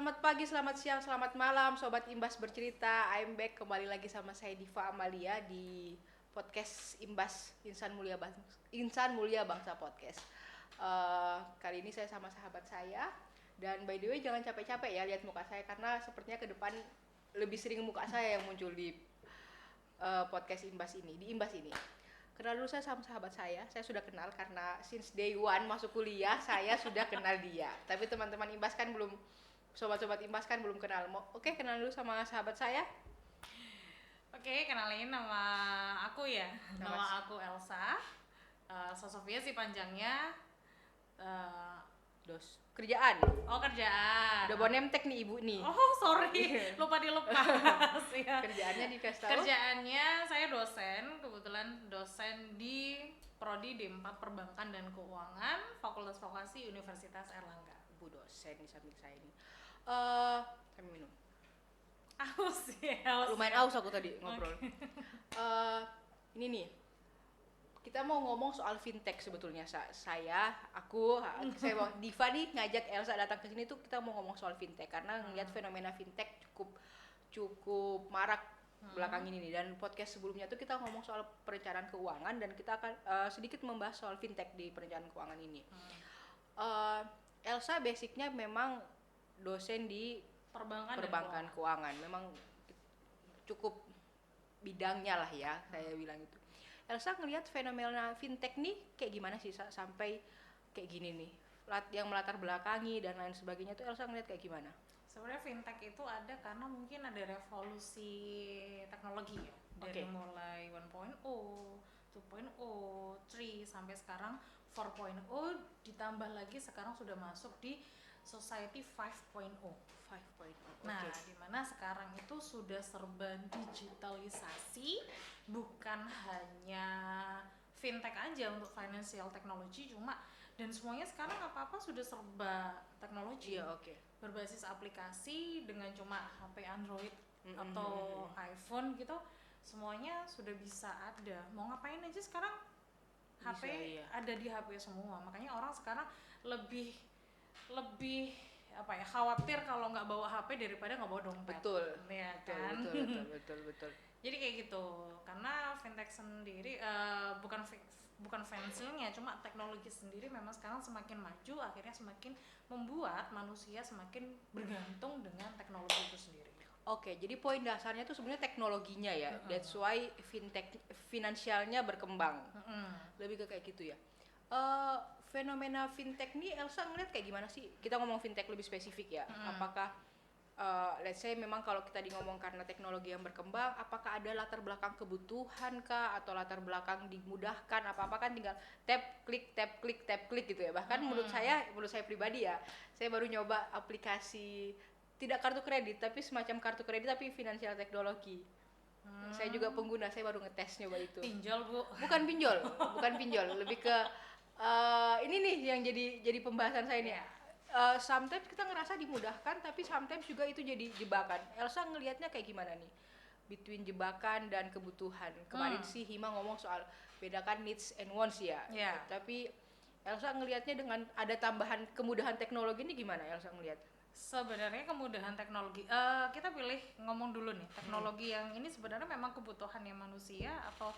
Selamat pagi, selamat siang, selamat malam, Sobat Imbas bercerita. I'm back kembali lagi sama saya Diva Amalia di podcast Imbas Insan Mulia Bangsa Podcast. Kali ini saya sama sahabat saya dan by the way jangan capek-capek ya lihat muka saya karena sepertinya ke depan lebih sering muka saya yang muncul di podcast Imbas ini, di Imbas ini. Kenal dulu saya sama sahabat saya sudah kenal karena since day one masuk kuliah saya sudah kenal dia. Tapi teman-teman Imbas kan belum, sobat-sobat Imbas kan belum kenal. Oke, kenal dulu sama sahabat saya. Oke, kenalin nama aku ya. Nama aku Elsa. Sofia sih panjangnya. Dos. Kerjaan. Kerjaan. Udah bawa nemtek nih ibu nih. Oh, sorry. Lupa dilepas ya. Kerjaannya dikasih tahu. Kerjaannya saya dosen, kebetulan dosen di Prodi D4 Perbankan dan Keuangan, Fakultas Vokasi Universitas Erlangga. Ibu dosen di samping saya ini. Kami minum. Aus ya. Lumayan aus aku tadi ngobrol. Ini nih. Kita mau ngomong soal fintech sebetulnya. Saya Diva nih ngajak Elsa datang ke sini tuh kita mau ngomong soal fintech karena ngelihat fenomena fintech cukup marak belakang ini nih. Dan podcast sebelumnya tuh kita ngomong soal perencanaan keuangan dan kita akan sedikit membahas soal fintech di perencanaan keuangan ini. Elsa basicnya memang dosen di perbankan keuangan. Memang cukup bidangnya lah ya, saya bilang itu. Elsa ngelihat fenomena fintech nih kayak gimana sih sampai kayak gini nih, yang melatar belakangi dan lain sebagainya tuh Elsa ngelihat kayak gimana? Sebenarnya fintech itu ada karena mungkin ada revolusi teknologi ya, dari mulai 1.0, 2.0, 3 sampai sekarang 4.0, ditambah lagi sekarang sudah masuk di Society 5.0. Nah, dimana sekarang itu sudah serba digitalisasi, bukan hanya fintech aja untuk financial technology, dan semuanya sekarang apa-apa sudah serba teknologi. Berbasis aplikasi dengan cuma HP Android atau iPhone gitu, semuanya sudah bisa ada. Mau ngapain aja sekarang HP ada di HP semua. Makanya orang sekarang lebih khawatir kalau nggak bawa HP daripada nggak bawa dompet. Betul. Jadi kayak gitu. Karena fintech sendiri bukan fancy-nya, cuma teknologi sendiri memang sekarang semakin maju, akhirnya semakin membuat manusia semakin bergantung dengan teknologi itu sendiri. Jadi poin dasarnya itu sebenarnya teknologinya ya. That's why fintech finansialnya berkembang. Lebih ke kayak gitu ya. Fenomena fintech nih Elsa ngeliat kayak gimana sih? Kita ngomong fintech lebih spesifik ya. Apakah let's say memang kalau kita ngomong karena teknologi yang berkembang, apakah ada latar belakang kebutuhan kah atau latar belakang dimudahkan? Apa-apa kan tinggal tap klik gitu ya. Bahkan menurut saya pribadi ya, saya baru nyoba aplikasi tidak kartu kredit tapi semacam kartu kredit tapi finansial teknologi. Saya juga pengguna, saya baru ngetes nyoba itu. Pinjol, Bu? Bukan pinjol, lebih ke ini nih yang jadi pembahasan saya nih. Sometimes kita ngerasa dimudahkan tapi sometimes juga itu jadi jebakan. Elsa ngelihatnya kayak gimana nih between jebakan dan kebutuhan? Kemarin sih Hima ngomong soal bedakan needs and wants ya. Tapi Elsa ngelihatnya dengan ada tambahan kemudahan teknologi ini gimana Elsa ngelihat? Sebenarnya kemudahan teknologi, kita pilih ngomong dulu nih, teknologi yang ini sebenarnya memang kebutuhannya manusia atau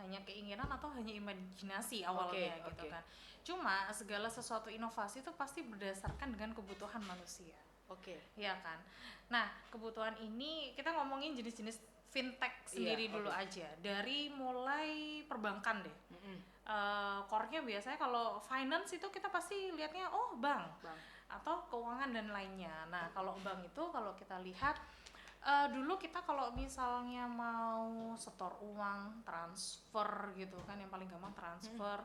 hanya keinginan atau hanya imajinasi awalnya gitu kan. Cuma segala sesuatu inovasi itu pasti berdasarkan dengan kebutuhan manusia. Ya kan. Nah, kebutuhan ini kita ngomongin jenis-jenis fintech sendiri dulu aja. Dari mulai perbankan deh. Core-nya biasanya kalau finance itu kita pasti lihatnya bank atau keuangan dan lainnya. Nah, kalau bank itu kalau kita lihat dulu kita kalau misalnya mau setor uang, transfer gitu kan, yang paling gampang transfer,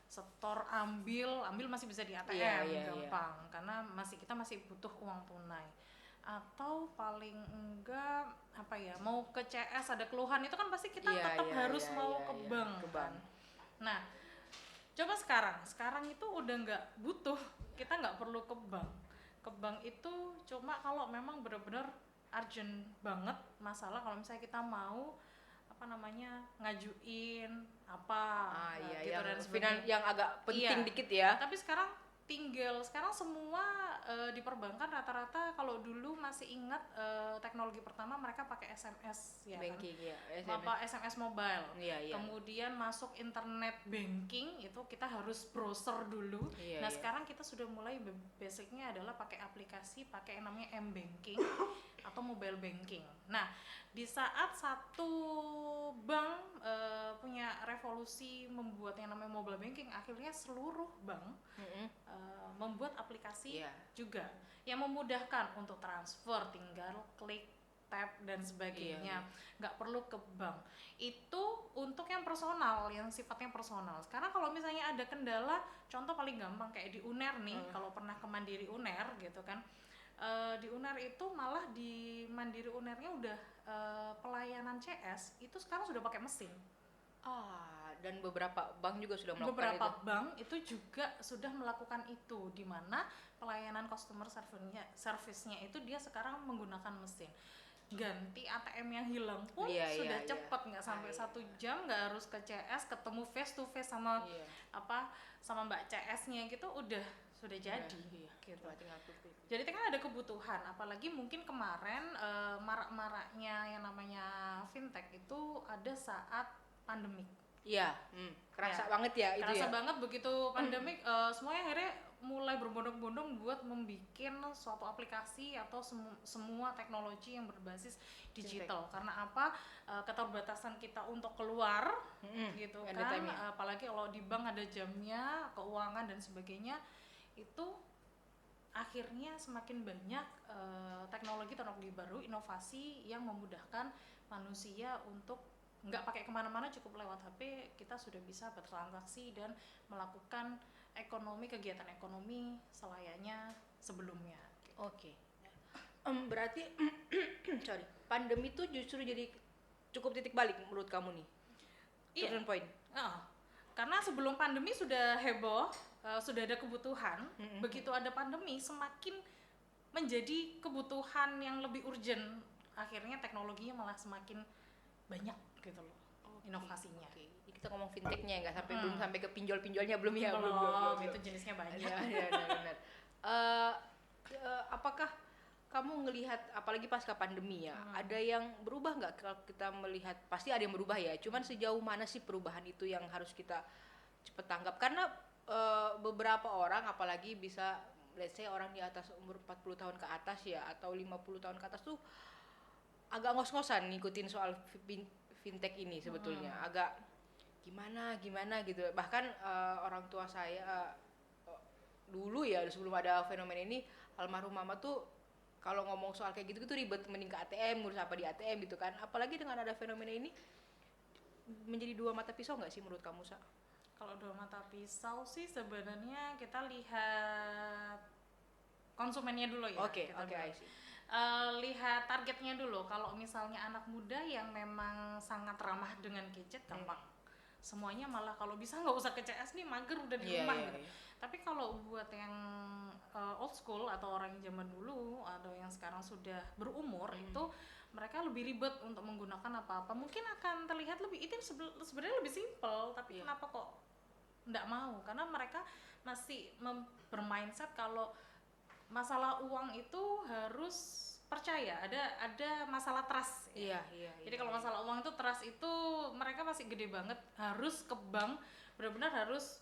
setor, ambil masih bisa di ATM, gampang. Karena kita masih butuh uang tunai. Atau paling enggak mau ke CS ada keluhan itu kan pasti kita tetap harus ke bank kan. Nah, coba sekarang itu udah nggak butuh, kita nggak perlu ke bank. Ke bank itu cuma kalau memang benar-benar urgent banget masalah, kalau misalnya kita mau ngajuin gitu dan sebagainya yang agak penting dikit ya. Tapi sekarang tinggal sekarang semua di perbankan rata-rata kalau dulu masih ingat teknologi pertama mereka pakai SMS ya banking kan? ya, SMS mobile. Iya. Kemudian masuk internet banking itu kita harus browser dulu. Nah, sekarang kita sudah mulai basicnya adalah pakai aplikasi, pakai yang namanya M-banking atau mobile banking. Nah, di saat satu bank punya revolusi membuat yang namanya mobile banking, akhirnya seluruh bank membuat aplikasi juga yang memudahkan untuk transfer, tinggal klik, tap dan sebagainya, nggak perlu ke bank. Itu untuk yang personal, yang sifatnya personal. Sekarang kalau misalnya ada kendala, contoh paling gampang kayak di UNER nih, kalau pernah ke Mandiri UNER gitu kan, di UNER itu malah di Mandiri UNER-nya udah pelayanan CS itu sekarang sudah pakai mesin. Dan beberapa bank juga sudah melakukan beberapa bank itu juga sudah melakukan itu, di mana pelayanan customer service-nya itu dia sekarang menggunakan mesin. Ganti ATM yang hilang pun sudah cepat, nggak sampai 1 jam, nggak harus ke CS ketemu face to face sama sama Mbak CS-nya gitu, sudah jadi gitu. Jadi kan ada kebutuhan, apalagi mungkin kemarin marak-maraknya yang namanya fintech itu ada saat pandemik. Kerasa banget ya itu. Kerasa banget begitu pandemik, semuanya akhirnya mulai berbondong-bondong buat membuat suatu aplikasi atau semua teknologi yang berbasis digital. Karena apa? Keterbatasan kita untuk keluar gitu kan, apalagi kalau di bank ada jamnya, keuangan dan sebagainya, itu akhirnya semakin banyak teknologi baru, inovasi yang memudahkan manusia untuk nggak pakai kemana-mana, cukup lewat HP kita sudah bisa bertransaksi dan melakukan kegiatan ekonomi selayaknya sebelumnya. Berarti pandemi itu justru jadi cukup titik balik menurut kamu nih, turning point. Karena sebelum pandemi sudah heboh, sudah ada kebutuhan, begitu ada pandemi semakin menjadi kebutuhan yang lebih urgent, akhirnya teknologinya malah semakin banyak gitu loh, inovasinya. Kita ngomong fintechnya nggak sampai belum sampai ke pinjol-pinjolnya belum. Itu jenisnya banyak. Benar. Apakah kamu ngelihat, apalagi pasca pandemi ya, ada yang berubah nggak? Kalau kita melihat pasti ada yang berubah ya, cuman sejauh mana sih perubahan itu yang harus kita cepet tanggap? Karena beberapa orang, apalagi bisa let's say orang di atas umur 40 tahun ke atas ya, atau 50 tahun ke atas tuh agak ngos-ngosan ngikutin soal fintech ini sebetulnya. Agak gimana gitu. Bahkan orang tua saya dulu ya, sebelum ada fenomena ini, almarhum mama tuh kalau ngomong soal kayak gitu ribet, mending ke ATM, ngurus apa di ATM gitu kan. Apalagi dengan ada fenomena ini, menjadi dua mata pisau nggak sih menurut kamu, Sa? Kalau dua mata pisau sih sebenarnya kita lihat konsumennya dulu ya. Lihat targetnya dulu. Kalau misalnya anak muda yang memang sangat ramah dengan gadget, gampang. Semuanya malah kalau bisa nggak usah ke CS nih, mager udah di rumah gitu. Tapi kalau buat yang old school atau orang yang zaman dulu atau yang sekarang sudah berumur, itu mereka lebih ribet untuk menggunakan apa-apa. Mungkin akan terlihat lebih, itu sebenarnya lebih simpel, tapi kenapa kok nggak mau? Karena mereka masih bermindset kalau masalah uang itu harus percaya, ada masalah trust ya. Jadi kalau masalah uang itu trust itu mereka masih gede banget, harus ke bank, benar-benar harus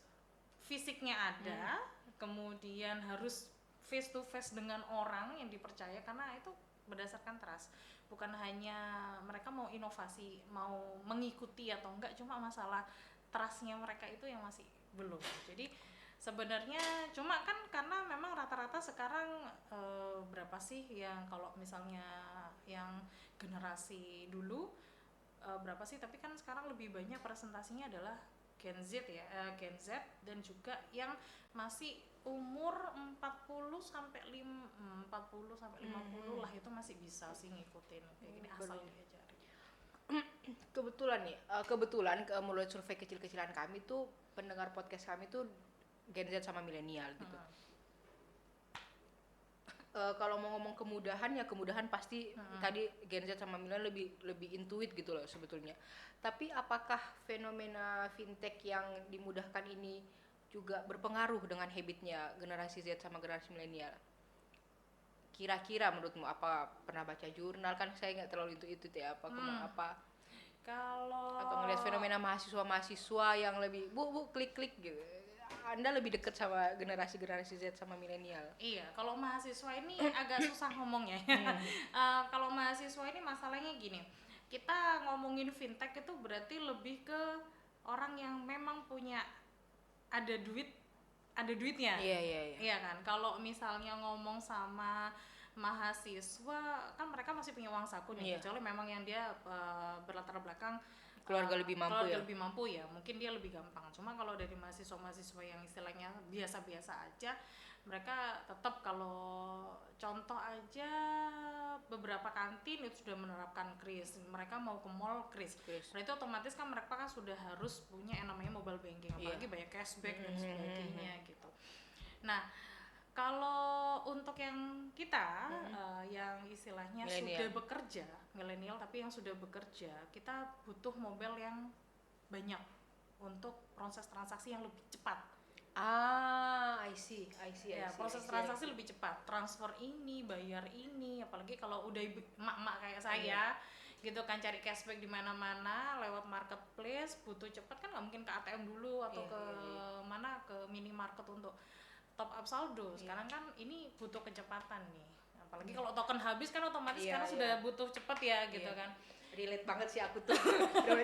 fisiknya ada, kemudian harus face to face dengan orang yang dipercaya, karena itu berdasarkan trust. Bukan hanya mereka mau inovasi, mau mengikuti atau enggak, cuma masalah trustnya mereka itu yang masih belum. Jadi sebenarnya cuma kan karena memang rata-rata sekarang berapa sih yang kalau misalnya yang generasi dulu berapa sih, tapi kan sekarang lebih banyak presentasinya adalah Gen Z ya, Gen Z dan juga yang masih umur 40 sampai 50 lah, itu masih bisa sih ngikutin kayak gini asal diajarin. Kebetulan menurut survei kecil-kecilan kami tuh, pendengar podcast kami tuh Gen Z sama milenial gitu. Kalau mau ngomong kemudahan pasti tadi Gen Z sama milenial lebih intuit gitu loh sebetulnya. Tapi apakah fenomena fintech yang dimudahkan ini juga berpengaruh dengan habitnya generasi Z sama generasi milenial. Kira-kira menurutmu, apa pernah baca jurnal, kan saya nggak terlalu itu ya, apa Kalau atau ngelihat fenomena mahasiswa yang lebih bu klik gitu, Anda lebih dekat sama generasi Z sama milenial? Iya, kalau mahasiswa ini agak susah ngomongnya. Kalau mahasiswa ini masalahnya gini, kita ngomongin fintech itu berarti lebih ke orang yang memang punya ada duitnya. Iya. Iya kan? Kalau misalnya ngomong sama mahasiswa, kan mereka masih punya uang saku nih, kecuali memang yang dia berlatar belakang keluarga lebih mampu ya, mungkin dia lebih gampang. Cuma kalau dari mahasiswa yang istilahnya biasa-biasa aja, mereka tetap, kalau contoh aja beberapa kantin itu sudah menerapkan kris, mereka mau ke mall kris. Nah itu otomatis kan mereka kan sudah harus punya yang namanya mobile banking, apalagi banyak cashback dan sebagainya gitu. Nah kalau untuk yang kita yang istilahnya sudah bekerja, milenial tapi yang sudah bekerja, kita butuh mobile yang banyak untuk proses transaksi yang lebih cepat. I see. Proses transaksi lebih cepat, transfer ini, bayar ini, apalagi kalau udah emak-emak kayak saya, gitu kan, cari cashback di mana-mana lewat marketplace, butuh cepat kan, nggak mungkin ke ATM dulu atau mana, ke minimarket untuk top up saldo. Sekarang kan ini butuh kecepatan nih, apalagi kalau token habis kan otomatis karena sudah butuh cepet ya gitu kan. Relate banget sih aku tuh.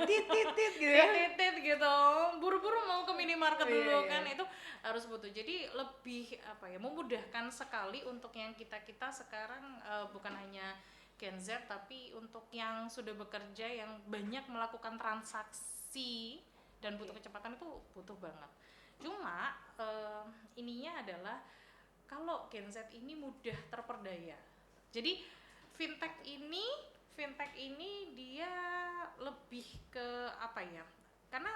tit gitu kan. Tit gitu. Buru-buru mau ke minimarket dulu kan, itu harus butuh. Jadi lebih memudahkan sekali untuk yang kita sekarang, bukan hanya Gen Z tapi untuk yang sudah bekerja, yang banyak melakukan transaksi dan butuh kecepatan, itu butuh banget. Cuma ininya adalah kalau Gen Z ini mudah terperdaya. Jadi fintech ini dia lebih ke karena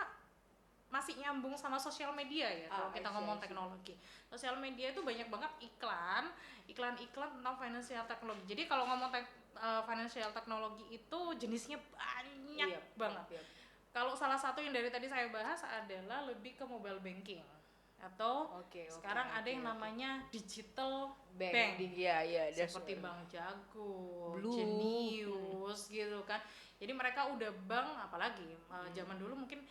masih nyambung sama sosial media ya. Kalau kita ngomong teknologi, sosial media itu banyak banget iklan tentang financial technology. Jadi kalau ngomong financial technology itu jenisnya banyak banget. Kalau salah satu yang dari tadi saya bahas adalah lebih ke mobile banking, atau sekarang ada yang namanya digital bank. Seperti Bank Jago, Jenius gitu kan. Jadi mereka udah bank, apalagi zaman dulu mungkin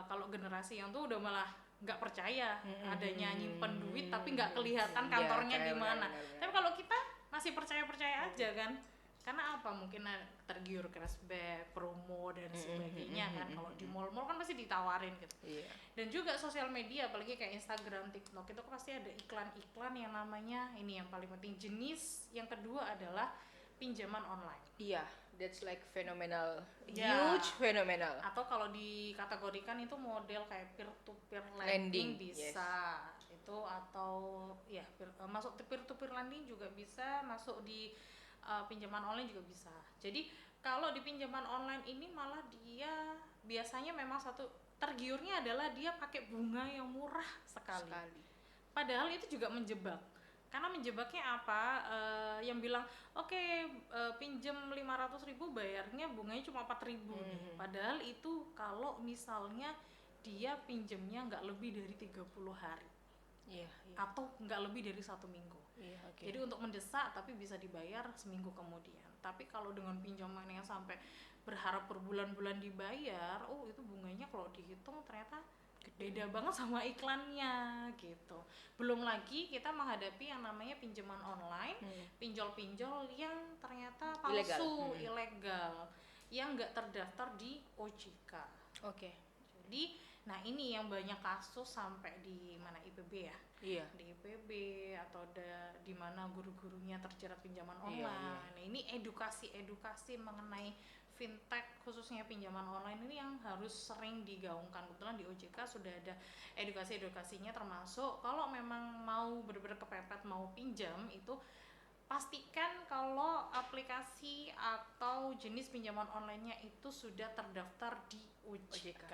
kalau generasi yang tuh udah malah nggak percaya adanya nyimpen duit tapi nggak kelihatan kantornya di mana. Tapi kalau kita masih percaya aja kan. Karena mungkin tergiur cashback, promo dan sebagainya kan. Kalau di mall-mall kan pasti ditawarin gitu. Dan juga sosial media, apalagi kayak Instagram, TikTok, itu kan pasti ada iklan-iklan yang namanya, ini yang paling penting, jenis yang kedua adalah pinjaman online. That's like phenomenal, huge phenomenal. Atau kalau dikategorikan itu model kayak peer-to-peer lending bisa. Itu atau masuk peer-to-peer lending juga bisa, masuk di pinjaman online juga bisa. Jadi kalau di pinjaman online ini malah dia biasanya memang tergiurnya adalah dia pakai bunga yang murah sekali. Padahal itu juga menjebak. Karena menjebaknya yang bilang pinjem 500.000 bayarnya bunganya cuma 4.000 nih. Padahal itu kalau misalnya dia pinjemnya nggak lebih dari 30 hari. Atau nggak lebih dari 1 minggu. Jadi untuk mendesak tapi bisa dibayar seminggu kemudian. Tapi kalau dengan pinjaman yang sampai berharap berbulan-bulan dibayar, itu bunganya kalau dihitung ternyata beda banget sama iklannya gitu. Belum lagi kita menghadapi yang namanya pinjaman online, pinjol-pinjol yang ternyata palsu, ilegal, yang nggak terdaftar di OJK. Jadi ini yang banyak kasus sampai di mana, IPB ya? Di IPB atau di mana guru-gurunya terjerat pinjaman online. Nah, ini edukasi mengenai fintech, khususnya pinjaman online ini yang harus sering digaungkan. Kebetulan di OJK sudah ada edukasinya, termasuk kalau memang mau benar-benar kepepet mau pinjam, itu pastikan kalau aplikasi atau jenis pinjaman online-nya itu sudah terdaftar di OJK.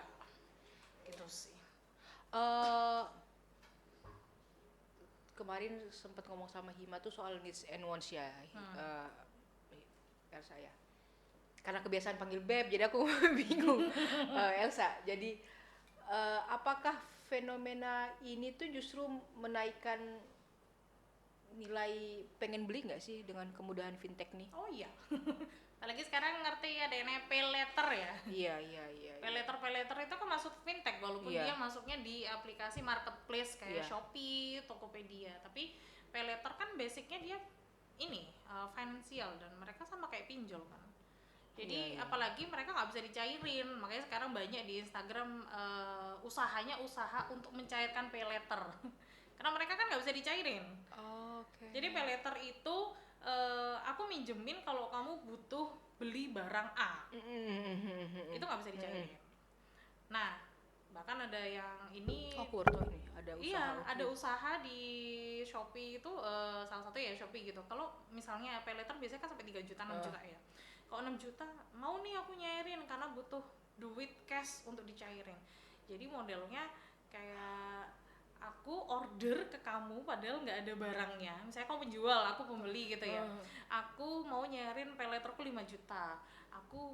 Gitu sih. Kemarin sempat ngomong sama Hima tuh soal needs and wants ya, Elsa ya. Karena kebiasaan panggil Beb, jadi aku bingung. Elsa, jadi apakah fenomena ini tuh justru menaikkan nilai pengen beli nggak sih dengan kemudahan fintech nih? Oh iya. Apalagi sekarang ngerti ada yang namanya pay later ya. Iya. Pay later itu kan masuk fintech walaupun Iya. dia masuknya di aplikasi marketplace kayak Iya. Shopee, Tokopedia. Tapi pay later kan basicnya dia ini finansial dan mereka sama kayak pinjol kan. Jadi Iya. apalagi mereka nggak bisa dicairin, makanya sekarang banyak di Instagram usahanya usaha untuk mencairkan pay later. Karena mereka kan nggak bisa dicairin. Oke. Jadi pay later itu aku minjemin kalau kamu butuh beli barang A, itu nggak bisa dicairin. Nah, bahkan ada yang ini, Aku baru tahu ini ada usaha. iya ada usaha di Shopee itu salah satu ya Shopee gitu. Kalau misalnya pay later biasanya kan sampai 3 juta, 6 juta ya. Kalau 6 juta mau nih aku nyairin karena butuh duit cash untuk dicairin. Jadi modelnya kayak aku order ke kamu padahal nggak ada barangnya. Misalnya kamu penjual, aku pembeli gitu ya. Aku mau nyairin pay letterku 5 juta. Aku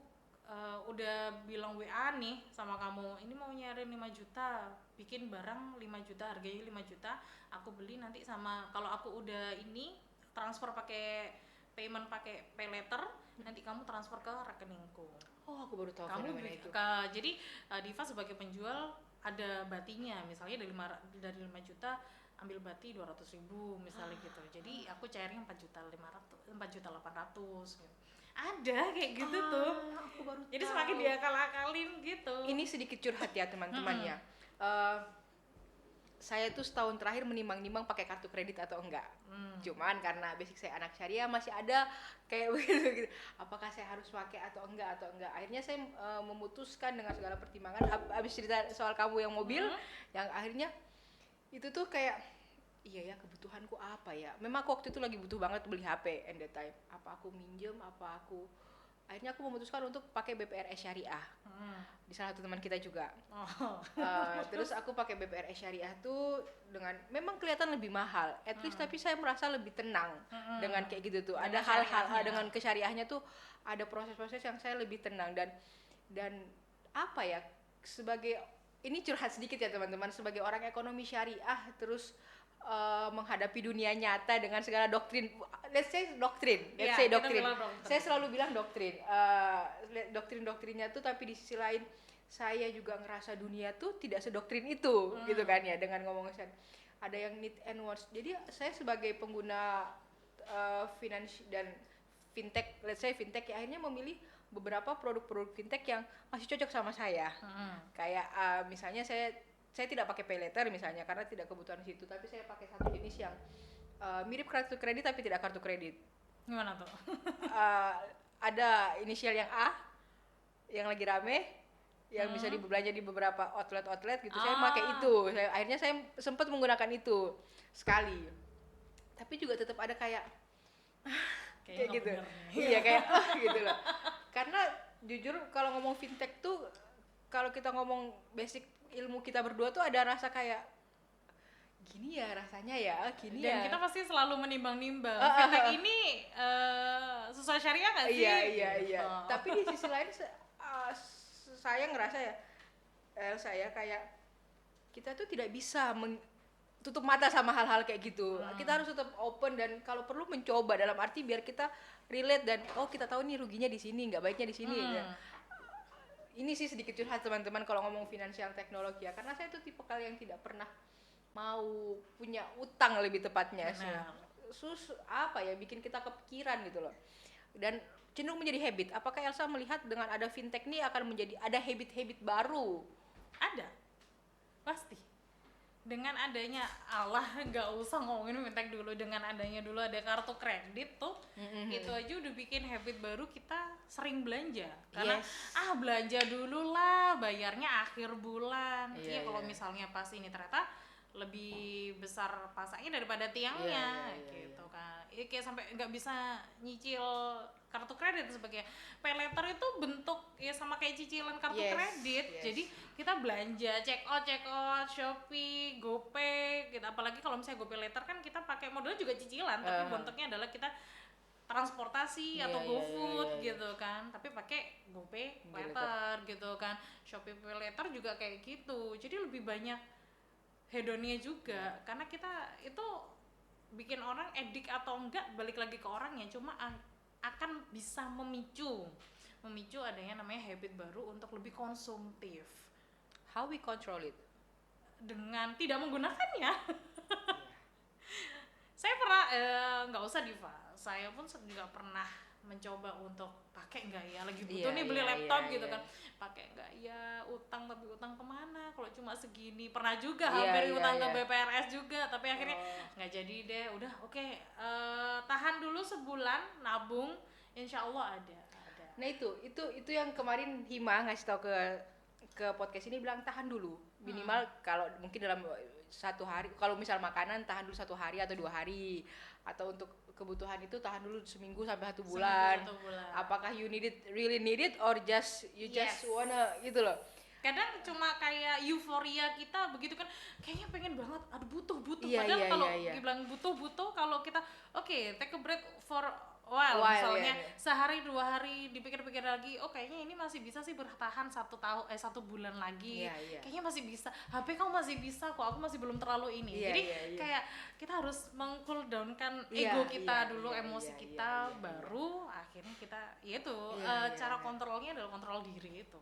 udah bilang WA nih sama kamu, ini mau nyairin 5 juta, bikin barang 5 juta, harganya 5 juta. Aku beli nanti sama, kalau aku udah ini transfer pakai payment pakai pay letter, nanti kamu transfer ke rekeningku. Oh, aku baru tahu Kamu fenomena itu. jadi Diva sebagai penjual ada batinya, misalnya dari 5 juta ambil bati 200.000 misalnya gitu. Jadi aku cairin 4.800 gitu. Ada kayak gitu tuh. Aku baru Jadi tahu. semakin diakal-akalin gitu. Ini sedikit curhat ya teman-teman ya. Saya tuh setahun terakhir menimbang-nimbang pakai kartu kredit atau enggak. Cuman karena basic saya anak syariah masih ada kayak begitu. Apakah saya harus pakai atau enggak? Akhirnya saya memutuskan dengan segala pertimbangan. Abis cerita soal kamu yang mobil, yang akhirnya itu tuh kayak iya ya, kebutuhanku apa ya? Memang aku waktu itu lagi butuh banget beli HP and that time. Apa aku minjem? Akhirnya aku memutuskan untuk pakai BPRS Syariah. Di salah satu teman kita juga. Terus aku pakai BPRS Syariah tuh dengan memang kelihatan lebih mahal, at least tapi saya merasa lebih tenang dengan kayak gitu tuh. Dengan Ada hal-hal syariahnya. dengan kesyariahnya tuh ada proses-proses yang saya lebih tenang dan apa ya, sebagai ini curhat sedikit ya teman-teman, sebagai orang ekonomi syariah terus menghadapi dunia nyata dengan segala doktrin, let's say doktrin. Saya selalu bilang doktrin, doktrinnya tuh, tapi di sisi lain saya juga ngerasa dunia tuh tidak sedoktrin itu, gitu kan ya, dengan ngomongin ada yang need and wants. Jadi saya sebagai pengguna finance dan fintech, let's say fintech ya, akhirnya memilih beberapa produk-produk fintech yang masih cocok sama saya. Kayak misalnya saya tidak pakai pay later misalnya karena tidak kebutuhan di situ, tapi saya pakai satu jenis yang mirip kartu kredit tapi tidak kartu kredit. Gimana tuh? Ada inisial yang A yang lagi rame, yang bisa dibelanja di beberapa outlet gitu. Saya pakai itu. Akhirnya saya sempat menggunakan itu sekali. Tapi juga tetap ada kayak kayak gitu. Iya kayak gitu loh. Karena jujur kalau ngomong fintech tuh, kalau kita ngomong basic ilmu kita berdua tuh ada rasa kayak gini ya rasanya ya, gini dan ya. kita pasti selalu menimbang-nimbang fintech ini sesuai syariah nggak sih? Iya. Tapi di sisi lain saya ngerasa ya, saya kayak kita tuh tidak bisa tutup mata sama hal-hal kayak gitu. Kita harus tetap open dan kalau perlu mencoba, dalam arti biar kita relate dan kita tahu nih ruginya di sini, nggak baiknya di sini. Ya. Ini sih sedikit curhat teman-teman kalau ngomong finansial teknologi ya, karena saya tuh tipe kalian yang tidak pernah mau punya utang lebih tepatnya sih. Bikin kita kepikiran gitu loh. Dan cenderung menjadi habit. Apakah Elsa melihat dengan ada fintech ini akan menjadi ada habit-habit baru? Ada. Pasti. Dengan adanya nggak usah ngomongin fintech dulu, dengan adanya dulu ada kartu kredit tuh, itu aja udah bikin habit baru, kita sering belanja karena belanja dulu lah, bayarnya akhir bulan. Kalau misalnya pas ini ternyata lebih besar pasangnya daripada tiangnya, gitu kan. Kayak sampai nggak bisa nyicil kartu kredit sebagai pay later itu bentuk ya sama kayak cicilan kartu kredit. Jadi kita belanja check out Shopee, GoPay gitu. Apalagi kalau misalnya GoPay later kan kita pakai modalnya juga cicilan, tapi bentuknya adalah kita transportasi atau GoFood gitu kan, tapi pakai GoPay later gitu kan. Shopee Pay later juga kayak gitu. Jadi lebih banyak hedonnya juga, karena kita itu bikin orang edik atau enggak balik lagi ke orangnya, cuma akan bisa memicu adanya namanya habit baru untuk lebih konsumtif. How we control it? Dengan tidak menggunakannya. Saya pernah, nggak usah Diva, saya pun juga pernah mencoba untuk pakai nggak ya, lagi butuh nih beli laptop gitu kan, pakai nggak ya, utang, tapi utang kemana kalau cuma segini, pernah juga hampir utang ke BPRS juga, tapi akhirnya nggak jadi deh, udah oke, tahan dulu sebulan, nabung, insya Allah ada. Nah itu yang kemarin Hima ngasih tau ke podcast ini, bilang tahan dulu minimal kalau mungkin dalam satu hari, kalau misal makanan tahan dulu 1 hari atau 2 hari, atau untuk kebutuhan itu tahan dulu seminggu sampai 1 bulan. Apakah you really need it or just wanna gitu loh. Kadang cuma kayak euforia kita begitu kan, kayaknya pengen banget, aduh butuh padahal kalau dibilang butuh kalau kita take a break for while misalnya sehari 2 hari dipikir-pikir lagi, kayaknya ini masih bisa sih bertahan 1 bulan lagi, kayaknya masih bisa, HP kamu masih bisa kok, aku masih belum terlalu ini, jadi kayak kita harus meng-cool down-kan ego kita dulu, emosi kita, baru akhirnya kita cara kontrolnya adalah kontrol diri itu.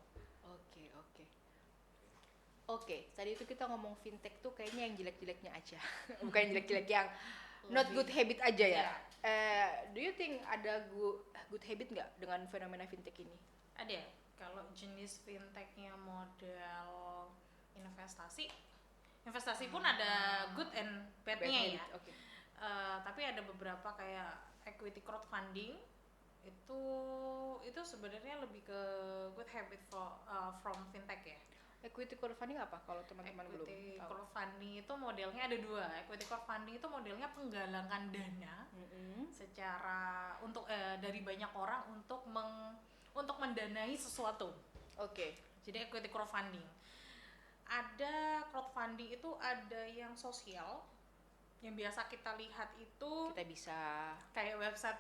Oke, tadi itu kita ngomong fintech tuh kayaknya yang jelek-jeleknya aja, bukan yang jelek-jelek, yang not good habit aja ya. Do you think ada good habit nggak dengan fenomena fintech ini? Ada. Kalau jenis fintechnya model investasi pun ada good and bad-nya ya. Tapi ada beberapa kayak equity crowdfunding itu sebenarnya lebih ke good habit from fintech ya. Equity crowdfunding apa kalau teman-teman belum tahu? Equity crowdfunding itu modelnya ada 2. Equity crowdfunding itu modelnya penggalangan dana secara untuk dari banyak orang untuk mendanai sesuatu. Jadi equity crowdfunding. Ada crowdfunding itu ada yang sosial, yang biasa kita lihat itu kita bisa kayak website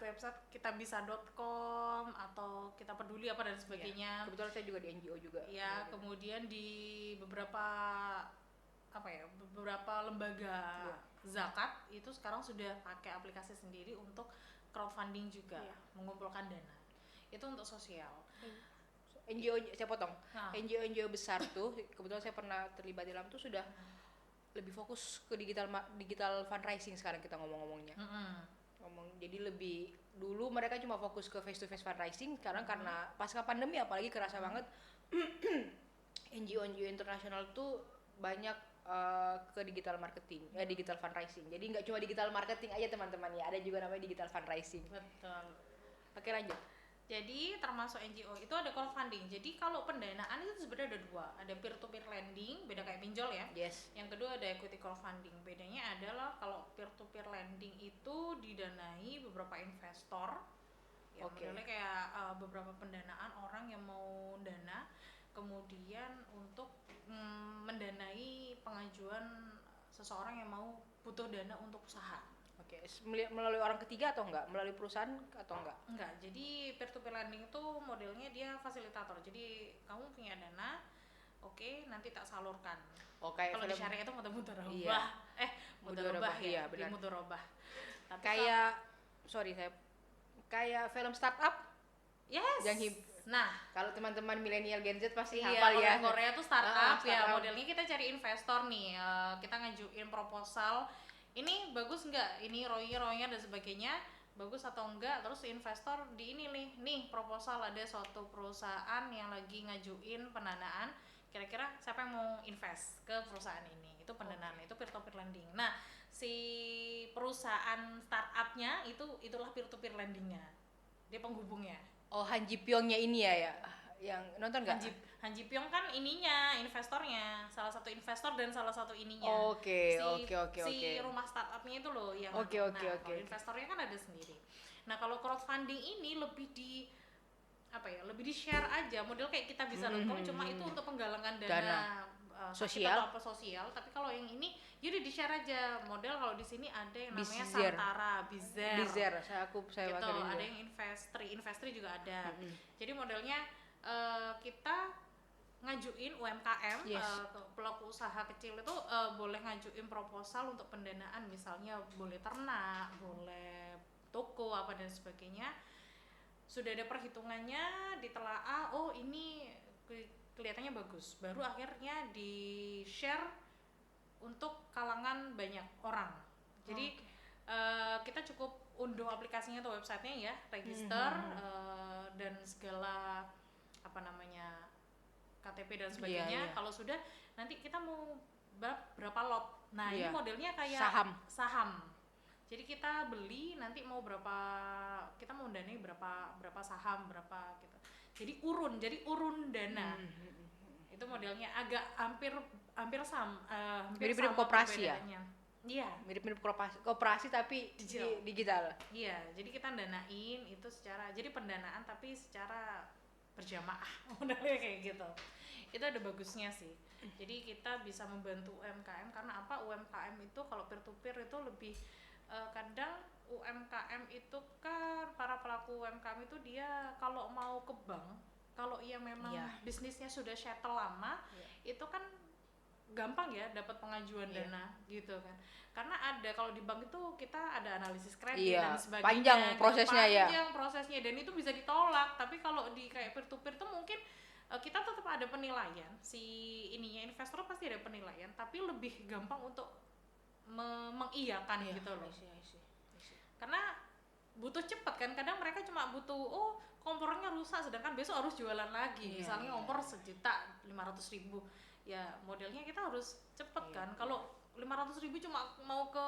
kitabisa.com atau Kita Peduli apa dan sebagainya. Kebetulan saya juga di NGO juga. Kemudian di beberapa lembaga zakat itu sekarang sudah pakai aplikasi sendiri untuk crowdfunding juga, mengumpulkan dana. Itu untuk sosial. NGO, saya potong. NGO besar tuh, kebetulan saya pernah terlibat di dalam tuh sudah lebih fokus ke digital fundraising sekarang kita ngomongnya. Jadi lebih dulu mereka cuma fokus ke face to face fundraising, sekarang karena pasca pandemi apalagi kerasa banget NGO internasional tuh banyak ke digital marketing, digital fundraising. Jadi nggak cuma digital marketing aja teman-teman ya, ada juga namanya digital fundraising. Betul. Oke, lanjut. Jadi termasuk NGO itu ada crowdfunding. Jadi kalau pendanaan itu sebenarnya ada 2, ada peer to peer lending, beda kayak pinjol ya. Yang kedua ada equity crowdfunding. Bedanya adalah kalau peer to peer lending itu didanai beberapa investor. Modelnya kayak beberapa pendanaan orang yang mau dana, kemudian untuk mendanai pengajuan seseorang yang mau butuh dana untuk usaha. Melalui orang ketiga atau enggak? Melalui perusahaan atau enggak? Enggak, jadi peer to peer lending itu modelnya dia fasilitator. Jadi kamu punya dana, nanti tak salurkan. Kalau di syariah itu mudharabah. Mudharabah ya, benar. Mudharabah. Kayak kayak film startup. Kalau teman-teman milenial Gen Z pasti hafal ya. Korea tuh startup ya, modelnya kita cari investor nih, kita ngajuin proposal. Ini bagus nggak? Ini ROI-nya dan sebagainya bagus atau enggak? Terus investor di ini nih proposal, ada suatu perusahaan yang lagi ngajuin pendanaan. Kira-kira siapa yang mau invest ke perusahaan ini? Itu pendanaan, itu peer to peer lending. Nah, si perusahaan startupnya itulah peer to peer lendingnya. Dia penghubungnya. Han Ji Pyongnya ini ya, yang nonton nggak? Han Ji Pyong kan ininya, investornya, salah satu investor dan salah satu ininya. Si rumah startupnya itu loh yang kalau investornya kan ada sendiri. Nah kalau crowdfunding ini lebih di share aja, model kayak kita bisa.com, cuma itu untuk penggalangan dana sosial atau sosial. Tapi kalau yang ini yaudah di share aja, model kalau di sini ada yang namanya Santara, Bizer, saya gitu, ada yang Investri juga ada. Jadi modelnya kita ngajuin UMKM, Yes. ke pelaku usaha kecil itu boleh ngajuin proposal untuk pendanaan, misalnya boleh ternak, boleh toko apa dan sebagainya. Sudah ada perhitungannya, ditelaah, oh ini kelihatannya bagus, baru akhirnya di share untuk kalangan banyak orang. Jadi kita cukup unduh aplikasinya atau websitenya ya, register dan segala apa namanya KTP dan sebagainya. Kalau sudah, nanti kita mau berapa lot. Nah ini modelnya kayak saham. Jadi kita beli, nanti mau berapa, kita mau danai berapa saham, berapa gitu. Jadi urun dana. Itu modelnya agak hampir sama, mirip-mirip koperasi ya. Iya, Mirip-mirip koperasi tapi digital. Iya, jadi kita danain itu secara, jadi pendanaan tapi secara berjamaah, modelnya kayak gitu. Itu ada bagusnya sih. Jadi kita bisa membantu UMKM, karena apa, UMKM itu kalau peer to peer itu lebih kadang UMKM itu kan, para pelaku UMKM itu dia kalau mau ke bank, kalau ia memang bisnisnya sudah settle lama, itu kan gampang ya dapat pengajuan dana gitu kan. Karena ada, kalau di bank itu kita ada analisis kredit dan sebagainya, panjang prosesnya panjang prosesnya, dan itu bisa ditolak. Tapi kalau di kayak peer to peer tuh mungkin kita tetap ada penilaian, si ininya investor pasti ada penilaian, tapi lebih gampang untuk mengiyakan gitu loh. Karena butuh cepet kan, kadang mereka cuma butuh kompornya rusak, sedangkan besok harus jualan lagi, misalnya kompor 1.500.000, ya modelnya kita harus cepet kan. Kalau 500.000 cuma mau ke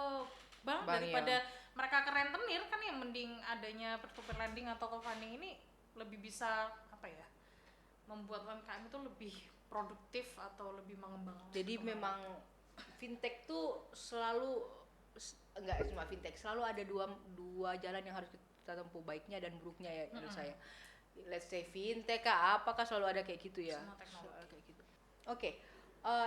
bank daripada mereka ke rentenir kan, yang mending adanya peer-to-peer lending atau co-funding ini lebih bisa apa ya, membuat UMKM itu lebih produktif atau lebih mengembangkan. Jadi memang fintech tuh selalu, enggak cuma fintech, selalu ada dua jalan yang harus kita tempuh, baiknya dan buruknya ya menurut saya. Let's say fintech apakah selalu ada kayak gitu ya. Semua teknologi kayak gitu. Oke.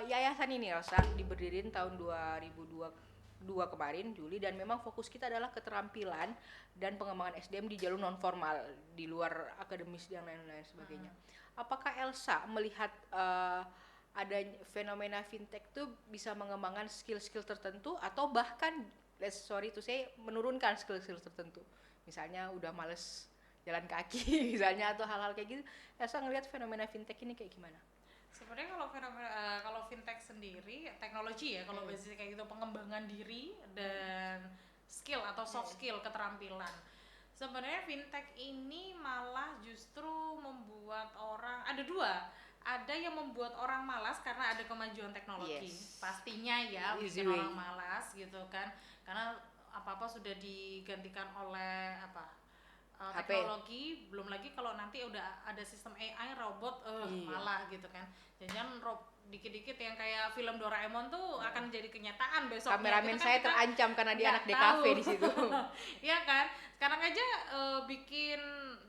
Yayasan ini Elsa diberdiriin tahun 2002 kemarin Juli, dan memang fokus kita adalah keterampilan dan pengembangan SDM di jalur non formal, di luar akademis dan lain-lain sebagainya. Apakah Elsa melihat ada fenomena fintech tuh bisa mengembangkan skill-skill tertentu, atau bahkan menurunkan skill-skill tertentu? Misalnya udah males jalan kaki misalnya, atau hal-hal kayak gitu. Elsa ngelihat fenomena fintech ini kayak gimana? Sebenarnya kalau fintech sendiri teknologi ya, kalau basicnya kayak gitu, pengembangan diri dan skill atau soft skill, keterampilan. Sebenarnya fintech ini malah justru membuat orang, ada yang membuat orang malas karena ada kemajuan teknologi. Pastinya ya, bikin orang malas gitu kan, karena apa-apa sudah digantikan oleh teknologi. Belum lagi kalau nanti udah ada sistem AI, robot, malah gitu kan. Jangan dikit-dikit yang kayak film Doraemon tuh akan jadi kenyataan besok. Kameramen saya terancam karena dia anak DKV di situ. Iya kan? Sekarang aja bikin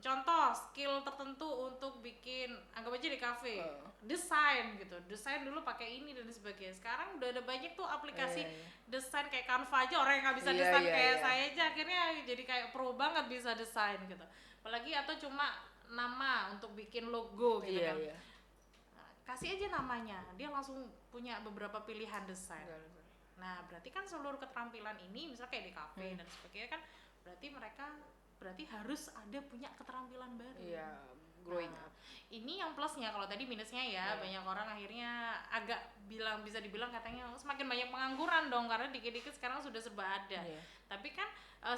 contoh skill tertentu untuk bikin, anggap aja di kafe, desain gitu. Desain dulu pakai ini dan sebagainya. Sekarang udah ada banyak tuh aplikasi desain kayak Canva aja, orang yang nggak bisa desain kayak saya aja akhirnya jadi kayak pro banget bisa desain gitu. Apalagi atau cuma nama untuk bikin logo gitu kan. Kasih aja namanya, dia langsung punya beberapa pilihan desain. Nah, berarti kan seluruh keterampilan ini, misalnya kayak di kafe dan sebagainya kan, berarti harus ada punya keterampilan baru. Growing up. Ini yang plusnya. Kalau tadi minusnya ya, banyak orang akhirnya bisa dibilang katanya semakin banyak pengangguran dong, karena dikit-dikit sekarang sudah serba ada. Tapi kan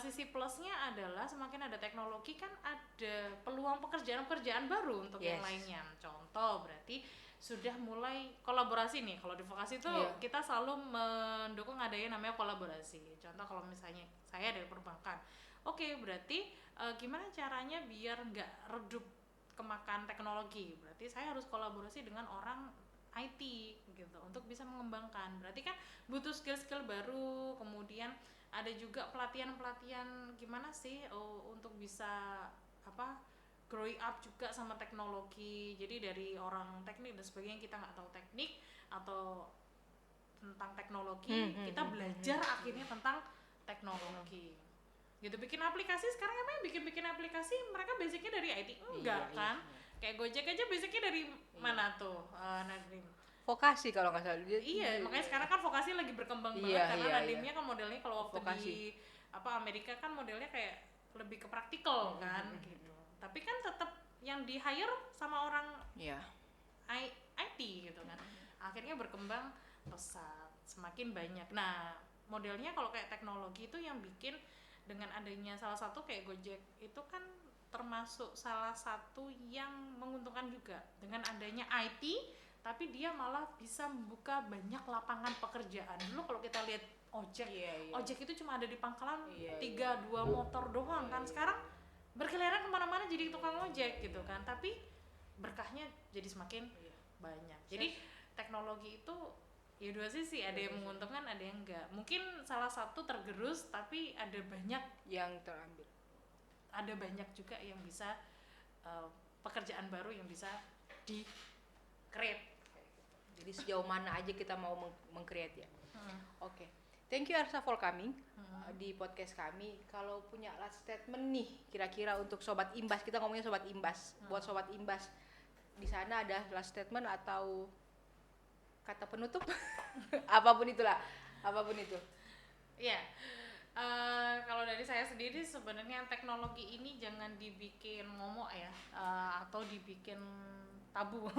sisi plusnya adalah semakin ada teknologi kan ada peluang pekerjaan baru untuk yang lainnya. Contoh berarti sudah mulai kolaborasi nih. Kalau di vokasi itu kita selalu mendukung adanya namanya kolaborasi. Contoh kalau misalnya saya dari perbankan, berarti gimana caranya biar nggak redup kemakan teknologi? Berarti saya harus kolaborasi dengan orang IT gitu untuk bisa mengembangkan. Berarti kan butuh skill-skill baru. Kemudian ada juga pelatihan-pelatihan gimana sih untuk bisa growing up juga sama teknologi. Jadi dari orang teknik dan sebagainya, kita nggak tahu teknik atau tentang teknologi, kita belajar akhirnya tentang teknologi. gitu. Bikin aplikasi sekarang emang bikin aplikasi mereka basicnya dari IT enggak kan? Kayak Gojek aja basicnya dari mana tuh, Nadine? Vokasi kalau nggak salah. Iya, makanya sekarang kan vokasi lagi berkembang banget karena Nadimnya kan modelnya kalau waktu vokasi. di Amerika kan modelnya kayak lebih ke praktikal kan gitu. Tapi kan tetap yang di hire sama orang IT gitu kan. Akhirnya berkembang pesat, semakin banyak. Nah, modelnya kalau kayak teknologi itu yang bikin dengan adanya salah satu kayak Gojek itu kan termasuk salah satu yang menguntungkan juga dengan adanya IT, tapi dia malah bisa membuka banyak lapangan pekerjaan. Dulu kalau kita lihat ojek, ojek itu cuma ada di pangkalan 3-2 motor doang kan. Sekarang berkeliaran kemana-mana jadi tukang ojek gitu kan. Tapi berkahnya jadi semakin banyak. Jadi teknologi itu ya dua sisi, ada yang menguntungkan, ada yang enggak. Mungkin salah satu tergerus, tapi ada banyak yang terambil. Ada banyak juga yang bisa pekerjaan baru yang bisa di create. Jadi sejauh mana aja kita mau meng-create ya. Oke. Thank you Elsa for coming di podcast kami. Kalau punya last statement nih kira-kira untuk sobat Imbas, kita ngomongin sobat Imbas. Buat sobat Imbas di sana ada last statement atau kata penutup? apapun itu. Iya. Kalau dari saya sendiri sebenarnya teknologi ini jangan dibikin momok ya, atau dibikin tabu.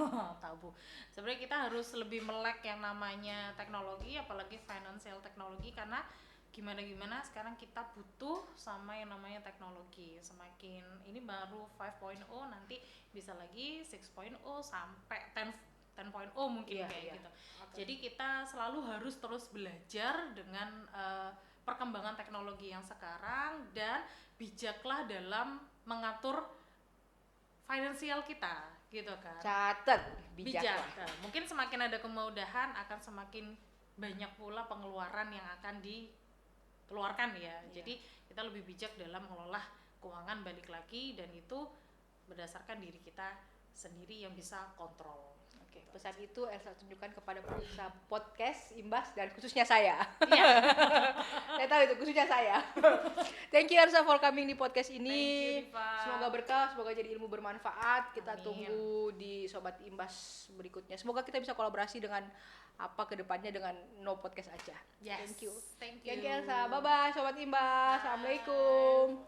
Sebenarnya kita harus lebih melek yang namanya teknologi, apalagi financial teknologi, karena gimana sekarang kita butuh sama yang namanya teknologi. Semakin ini baru 5.0, nanti bisa lagi 6.0 sampai 10.0 mungkin gitu. Okay. Jadi kita selalu harus terus belajar dengan perkembangan teknologi yang sekarang, dan bijaklah dalam mengatur finansial kita gitu kan. Catat, bijak. Mungkin semakin ada kemudahan akan semakin banyak pula pengeluaran yang akan dikeluarkan ya. Jadi kita lebih bijak dalam mengelola keuangan, balik lagi, dan itu berdasarkan diri kita sendiri yang bisa kontrol. Oke, pesan itu Elsa tunjukkan kepada pemirsa podcast Imbas dan khususnya saya. Saya tahu itu khususnya saya. Thank you Elsa for coming di podcast ini. Semoga berkah, semoga jadi ilmu bermanfaat. Kita tunggu di Sobat Imbas berikutnya. Semoga kita bisa kolaborasi dengan kedepannya dengan No Podcast aja. Yes. Thank you. Thank you Elsa. Bye bye Sobat Imbas. Assalamualaikum.